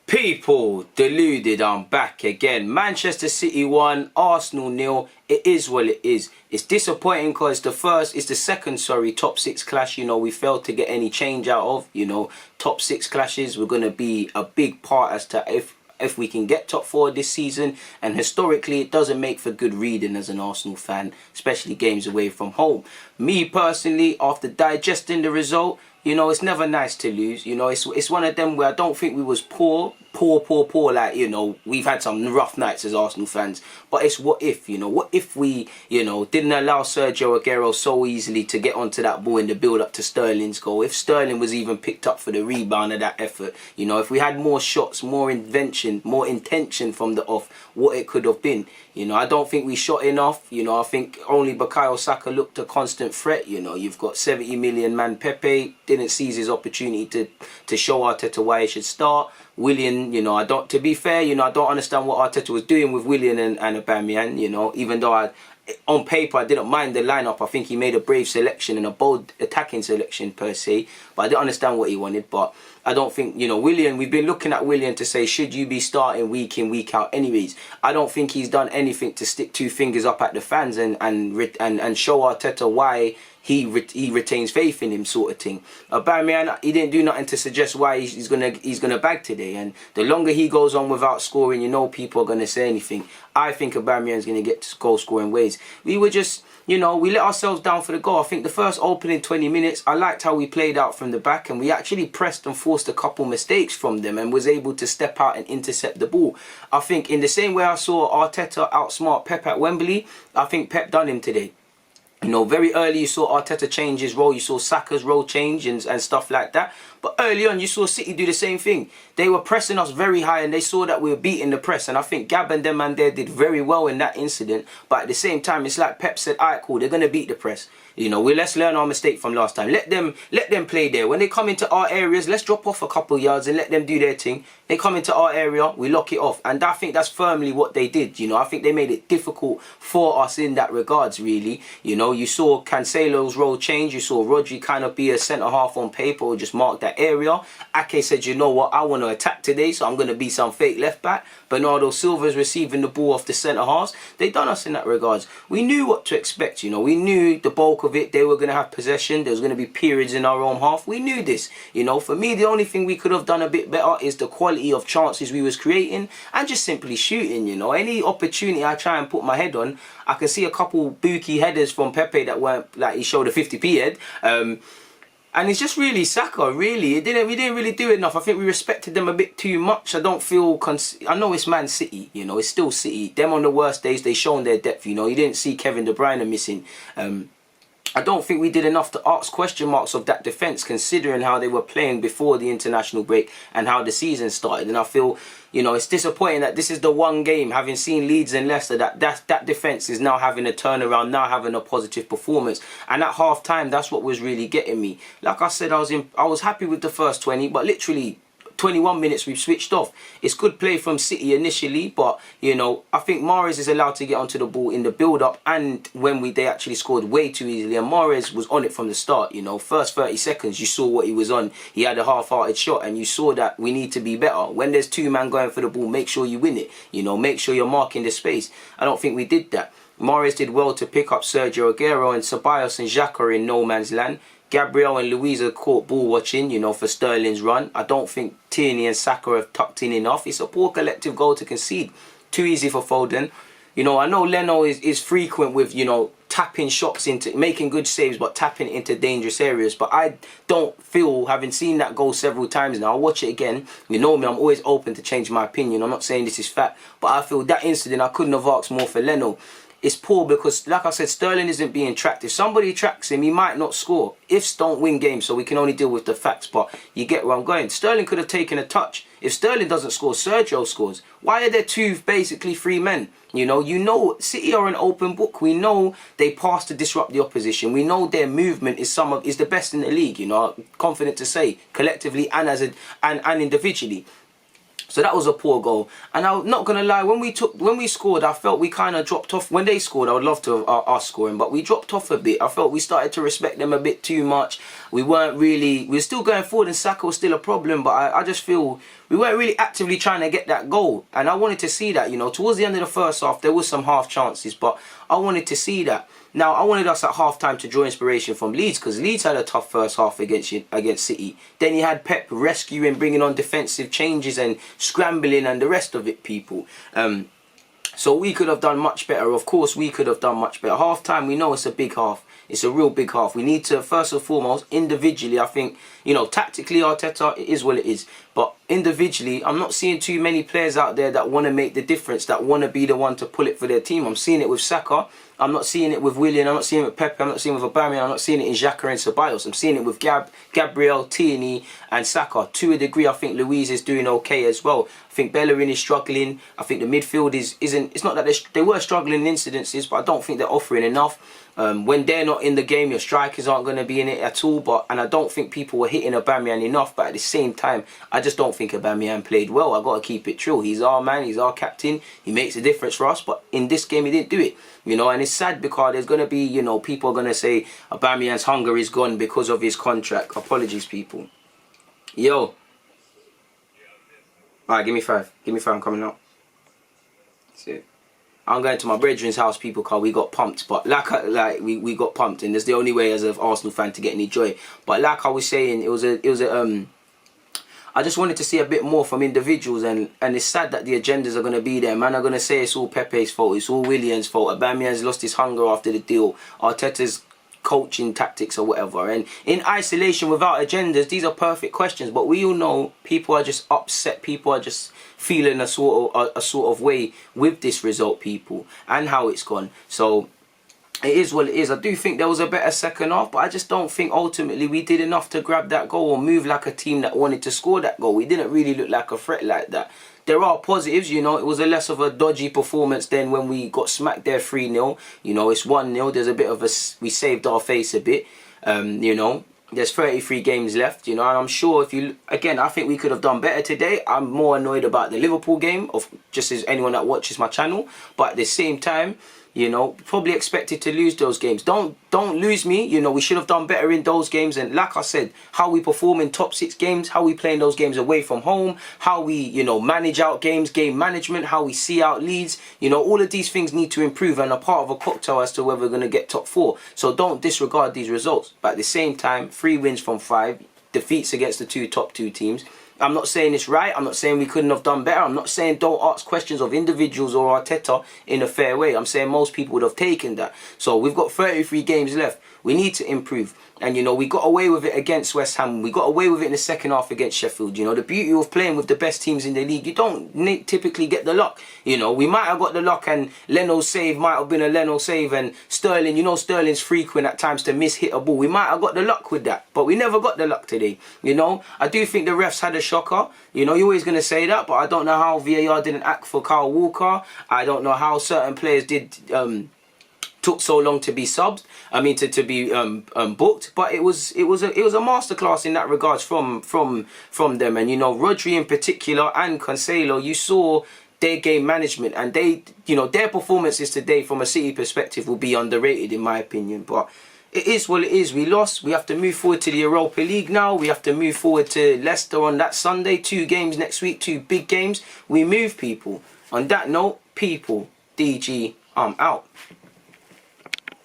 People, deluded, I'm back again. Manchester City 1, Arsenal 0. It is what it is. It's disappointing because it's the second top 6 clash, we failed to get any change out of. Top 6 clashes were going to be a big part as to if we can get top 4 this season. And historically, it doesn't make for good reading as an Arsenal fan, especially games away from home. Me personally, after digesting the result, it's never nice to lose. It's one of them where I don't think we was poor. Like, we've had some rough nights as Arsenal fans. But it's what if, what if we, didn't allow Sergio Aguero so easily to get onto that ball in the build-up to Sterling's goal. If Sterling was even picked up for the rebound of that effort. If we had more shots, more invention, more intention from the off, what it could have been. I don't think we shot enough. I think only Bukayo Saka looked a constant threat. You've got 70 million man Pepe, didn't seize his opportunity to show Arteta why he should start. Willian, to be fair, I don't understand what Arteta was doing with Willian and Aubameyang, even though on paper I didn't mind the lineup. I think he made a brave selection and a bold attacking selection per se, but I didn't understand what he wanted. But I don't think, Willian, we've been looking at Willian to say, should you be starting week in, week out anyways? I don't think he's done anything to stick two fingers up at the fans and show Arteta why he retains faith in him, sort of thing. Aubameyang, he didn't do nothing to suggest why he's gonna bag today. And the longer he goes on without scoring, people are gonna say anything. I think Aubameyang's gonna get to goal scoring ways. We were just, we let ourselves down for the goal. I think the first opening 20 minutes, I liked how we played out from the back, and we actually pressed and forced a couple mistakes from them and was able to step out and intercept the ball. I think in the same way I saw Arteta outsmart Pep at Wembley, I think Pep done him today. Very early you saw Arteta change his role. You saw Saka's role change and stuff like that. But early on, you saw City do the same thing. They were pressing us very high and they saw that we were beating the press. And I think Gab and them and there did very well in that incident. But at the same time, it's like Pep said, all right, cool, they're going to beat the press. Let's learn our mistake from last time. Let them play there. When they come into our areas, let's drop off a couple yards and let them do their thing. They come into our area, we lock it off. And I think that's firmly what they did. I think they made it difficult for us in that regards, really. You saw Cancelo's role change. You saw Rodri kind of be a centre-half on paper or just mark that area. Ake said, you know what, I want to attack today, so I'm going to be some fake left-back. Bernardo Silva's receiving the ball off the centre-halves. They done us in that regards. We knew what to expect, We knew the bulk of it. They were going to have possession. There was going to be periods in our own half. We knew this. For me, the only thing we could have done a bit better is the quality of chances we was creating and just simply shooting, Any opportunity I try and put my head on, I can see a couple booky headers from Pepe that weren't, like he showed a 50p head. And it's just really Saka, really. We didn't really do enough. I think we respected them a bit too much. I don't feel... I know it's Man City, It's still City. Them on the worst days, they shown their depth, You didn't see Kevin De Bruyne missing. I don't think we did enough to ask question marks of that defence, considering how they were playing before the international break and how the season started. And I feel, it's disappointing that this is the one game, having seen Leeds and Leicester, that defence is now having a turnaround, now having a positive performance. And at half time, that's what was really getting me. Like I said, I was happy with the first 20, but literally 21 minutes we've switched off. It's good play from City initially, but I think Mahrez is allowed to get onto the ball in the build-up, and when they actually scored way too easily, and Mahrez was on it from the start. First 30 seconds you saw what he was on. He had a half-hearted shot, and you saw that we need to be better. When there's two men going for the ball, make sure you win it. Make sure you're marking the space. I don't think we did that. Mahrez did well to pick up Sergio Aguero, and Ceballos and Xhaka are in no man's land. Gabriel and Louisa caught ball watching, for Sterling's run. I don't think Tierney and Saka have tucked in enough. It's a poor collective goal to concede. Too easy for Foden. I know Leno is frequent with, tapping shots into, making good saves, but tapping into dangerous areas. But I don't feel, having seen that goal several times now, I'll watch it again. You know me, I'm always open to change my opinion. I'm not saying this is fact, but I feel that incident, I couldn't have asked more for Leno. It's poor because, like I said, Sterling isn't being tracked. If somebody tracks him, he might not score. Ifs don't win games, so we can only deal with the facts, but you get where I'm going. Sterling could have taken a touch. If Sterling doesn't score, Sergio scores. Why are there basically three men? City are an open book. We know they pass to disrupt the opposition. We know their movement is the best in the league. Confident to say, collectively and and individually. So that was a poor goal. And I'm not going to lie, when we scored, I felt we kind of dropped off. When they scored, I would love to have us scoring, but we dropped off a bit. I felt we started to respect them a bit too much. We were still going forward and Saka was still a problem, but I just feel we weren't really actively trying to get that goal. And I wanted to see that, towards the end of the first half, there was some half chances, but I wanted to see that. Now, I wanted us at half-time to draw inspiration from Leeds, because Leeds had a tough first half against City. Then you had Pep rescuing, bringing on defensive changes and scrambling and the rest of it, people. So we could have done much better. Of course, we could have done much better. Half-time, we know it's a big half. It's a real big half. We need to, first and foremost, individually, I think, tactically, Arteta, it is what it is. But individually, I'm not seeing too many players out there that want to make the difference, that want to be the one to pull it for their team. I'm seeing it with Saka. I'm not seeing it with Willian. I'm not seeing it with Pepe. I'm not seeing it with Aubameyang. I'm not seeing it in Xhaka and Ceballos. I'm seeing it with Gabriel, Tierney and Saka. To a degree, I think Luiz is doing okay as well. I think Bellerin is struggling. I think the midfield isn't. It's not that they were struggling in incidences, but I don't think they're offering enough. When they're not in the game, your strikers aren't going to be in it at all. And I don't think people were hitting Aubameyang enough. But at the same time, I just don't think Aubameyang played well. I got to keep it true. He's our man. He's our captain. He makes a difference for us. But in this game, he didn't do it. And it's sad because there's going to be, people are going to say Aubameyang's hunger is gone because of his contract. Apologies, people. Yo. Alright, give me 5. Give me 5. I'm coming out. That's it. I'm going to my brethren's house, people, because we got pumped. But we got pumped, and that's the only way as an Arsenal fan to get any joy. But like I was saying, I just wanted to see a bit more from individuals, and it's sad that the agendas are going to be there. Man are going to say it's all Pepe's fault, it's all Willian's fault. Aubameyang's lost his hunger after the deal. Arteta's coaching tactics or whatever. And in isolation, without agendas, these are perfect questions. But we all know people are just upset. People are just feeling a sort of way with this result, people, and how it's gone. So it is what it is. I do think there was a better second half, but I just don't think ultimately we did enough to grab that goal or move like a team that wanted to score that goal. We didn't really look like a threat like that. There are positives, it was a less of a dodgy performance than when we got smacked there 3-0. It's 1-0. There's a bit of we saved our face a bit. There's 33 games left, and I'm sure I think we could have done better today. I'm more annoyed about the Liverpool game, just as anyone that watches my channel. But at the same time, probably expected to lose those games. Don't lose me. We should have done better in those games. And like I said, how we perform in top 6 games, how we play in those games away from home, how we, manage out games, game management, how we see out leads. All of these things need to improve and are part of a cocktail as to whether we're going to get top 4. So don't disregard these results. But at the same time, 3 wins from 5, defeats against the top 2 teams. I'm not saying it's right. I'm not saying we couldn't have done better. I'm not saying don't ask questions of individuals or Arteta in a fair way. I'm saying most people would have taken that. So we've got 33 games left. We need to improve. And, we got away with it against West Ham. We got away with it in the second half against Sheffield. The beauty of playing with the best teams in the league, you don't typically get the luck. We might have got the luck, and Leno's save might have been a Leno save, and Sterling, Sterling's frequent at times to miss-hit a ball. We might have got the luck with that, but we never got the luck today. I do think the refs had a shocker. You're always going to say that, but I don't know how VAR didn't act for Kyle Walker. I don't know how certain players took so long to be subbed. To be booked. But it was a masterclass in that regards from them. And Rodri in particular and Cancelo, you saw their game management, and their performances today from a City perspective will be underrated in my opinion. But it is what it is. We lost. We have to move forward to the Europa League now. We have to move forward to Leicester on that Sunday. 2 games next week, 2 big games. We move, people. On that note, people, DG, I'm out.